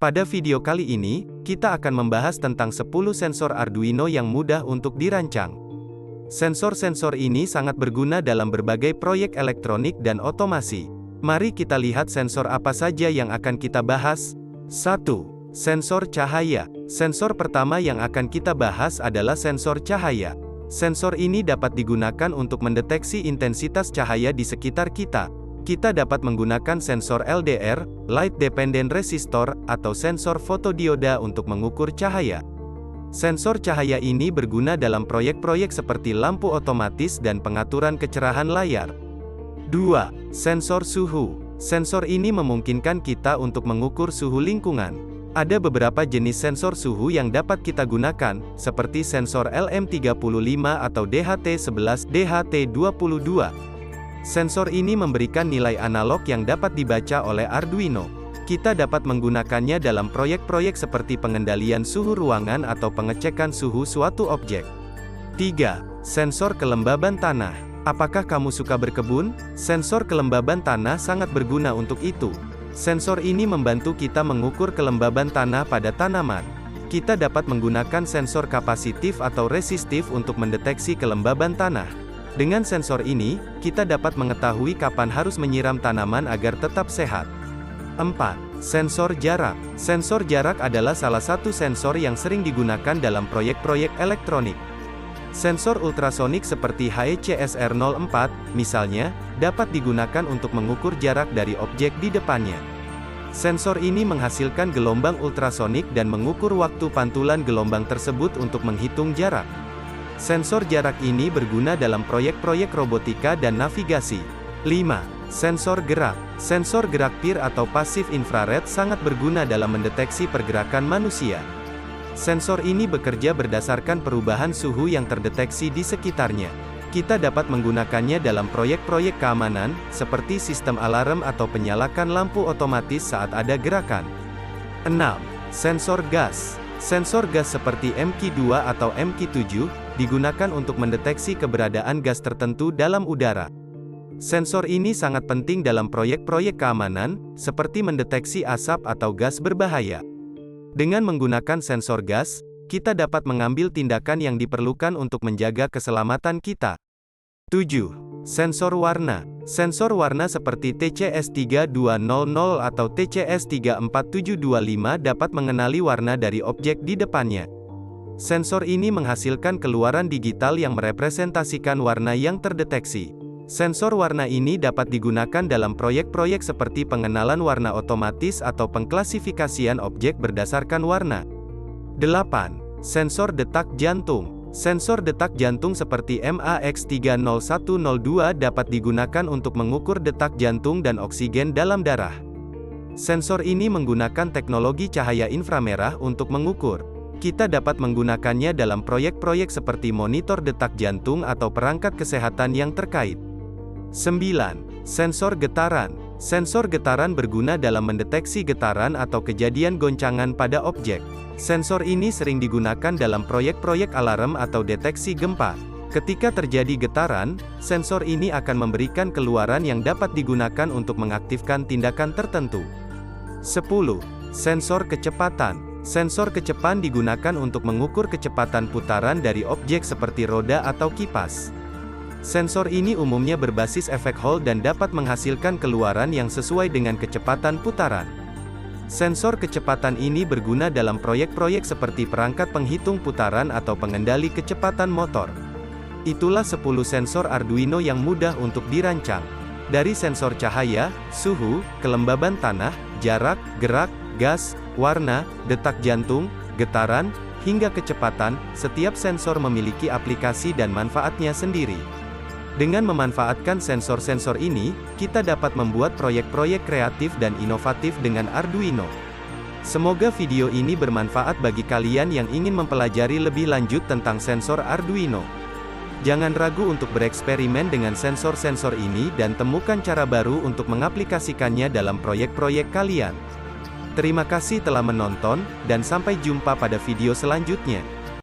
Pada video kali ini, kita akan membahas tentang 10 sensor Arduino yang mudah untuk dirancang. Sensor-sensor ini sangat berguna dalam berbagai proyek elektronik dan otomasi. Mari kita lihat sensor apa saja yang akan kita bahas. 1. Sensor cahaya. Sensor pertama yang akan kita bahas adalah sensor cahaya. Sensor ini dapat digunakan untuk mendeteksi intensitas cahaya di sekitar kita. Kita dapat menggunakan sensor LDR, Light Dependent Resistor, atau sensor fotodioda untuk mengukur cahaya. Sensor cahaya ini berguna dalam proyek-proyek seperti lampu otomatis dan pengaturan kecerahan layar. 2. Sensor suhu. Sensor ini memungkinkan kita untuk mengukur suhu lingkungan. Ada beberapa jenis sensor suhu yang dapat kita gunakan, seperti sensor LM35 atau DHT11, DHT22. Sensor ini memberikan nilai analog yang dapat dibaca oleh Arduino. Kita dapat menggunakannya dalam proyek-proyek seperti pengendalian suhu ruangan atau pengecekan suhu suatu objek. 3. Sensor kelembaban tanah. Apakah kamu suka berkebun? Sensor kelembaban tanah sangat berguna untuk itu. Sensor ini membantu kita mengukur kelembaban tanah pada tanaman. Kita dapat menggunakan sensor kapasitif atau resistif untuk mendeteksi kelembaban tanah. Dengan sensor ini, kita dapat mengetahui kapan harus menyiram tanaman agar tetap sehat. 4. Sensor jarak. Sensor jarak adalah salah satu sensor yang sering digunakan dalam proyek-proyek elektronik. Sensor ultrasonik seperti HECSR04, misalnya, dapat digunakan untuk mengukur jarak dari objek di depannya. Sensor ini menghasilkan gelombang ultrasonik dan mengukur waktu pantulan gelombang tersebut untuk menghitung jarak. Sensor jarak ini berguna dalam proyek-proyek robotika dan navigasi. 5. Sensor gerak. Sensor gerak PIR atau pasif infrared sangat berguna dalam mendeteksi pergerakan manusia. Sensor ini bekerja berdasarkan perubahan suhu yang terdeteksi di sekitarnya. Kita dapat menggunakannya dalam proyek-proyek keamanan, seperti sistem alarm atau penyalakan lampu otomatis saat ada gerakan. 6. Sensor gas. Sensor gas seperti MQ2 atau MQ7, digunakan untuk mendeteksi keberadaan gas tertentu dalam udara. Sensor ini sangat penting dalam proyek-proyek keamanan, seperti mendeteksi asap atau gas berbahaya. Dengan menggunakan sensor gas, kita dapat mengambil tindakan yang diperlukan untuk menjaga keselamatan kita. 7. Sensor warna. Sensor warna seperti TCS3200 atau TCS34725 dapat mengenali warna dari objek di depannya. Sensor ini menghasilkan keluaran digital yang merepresentasikan warna yang terdeteksi. Sensor warna ini dapat digunakan dalam proyek-proyek seperti pengenalan warna otomatis atau pengklasifikasian objek berdasarkan warna. 8. Sensor detak jantung. Sensor detak jantung seperti MAX30102 dapat digunakan untuk mengukur detak jantung dan oksigen dalam darah. Sensor ini menggunakan teknologi cahaya inframerah untuk mengukur. Kita dapat menggunakannya dalam proyek-proyek seperti monitor detak jantung atau perangkat kesehatan yang terkait. 9. Sensor getaran. Sensor getaran berguna dalam mendeteksi getaran atau kejadian goncangan pada objek. Sensor ini sering digunakan dalam proyek-proyek alarm atau deteksi gempa. Ketika terjadi getaran, sensor ini akan memberikan keluaran yang dapat digunakan untuk mengaktifkan tindakan tertentu. 10. Sensor kecepatan. Sensor kecepatan digunakan untuk mengukur kecepatan putaran dari objek seperti roda atau kipas. Sensor ini umumnya berbasis efek Hall dan dapat menghasilkan keluaran yang sesuai dengan kecepatan putaran. Sensor kecepatan ini berguna dalam proyek-proyek seperti perangkat penghitung putaran atau pengendali kecepatan motor. Itulah 10 sensor Arduino yang mudah untuk dirancang. Dari sensor cahaya, suhu, kelembaban tanah, jarak, gerak, gas, warna, detak jantung, getaran, hingga kecepatan, setiap sensor memiliki aplikasi dan manfaatnya sendiri. Dengan memanfaatkan sensor-sensor ini, kita dapat membuat proyek-proyek kreatif dan inovatif dengan Arduino. Semoga video ini bermanfaat bagi kalian yang ingin mempelajari lebih lanjut tentang sensor Arduino. Jangan ragu untuk bereksperimen dengan sensor-sensor ini dan temukan cara baru untuk mengaplikasikannya dalam proyek-proyek kalian. Terima kasih telah menonton, dan sampai jumpa pada video selanjutnya.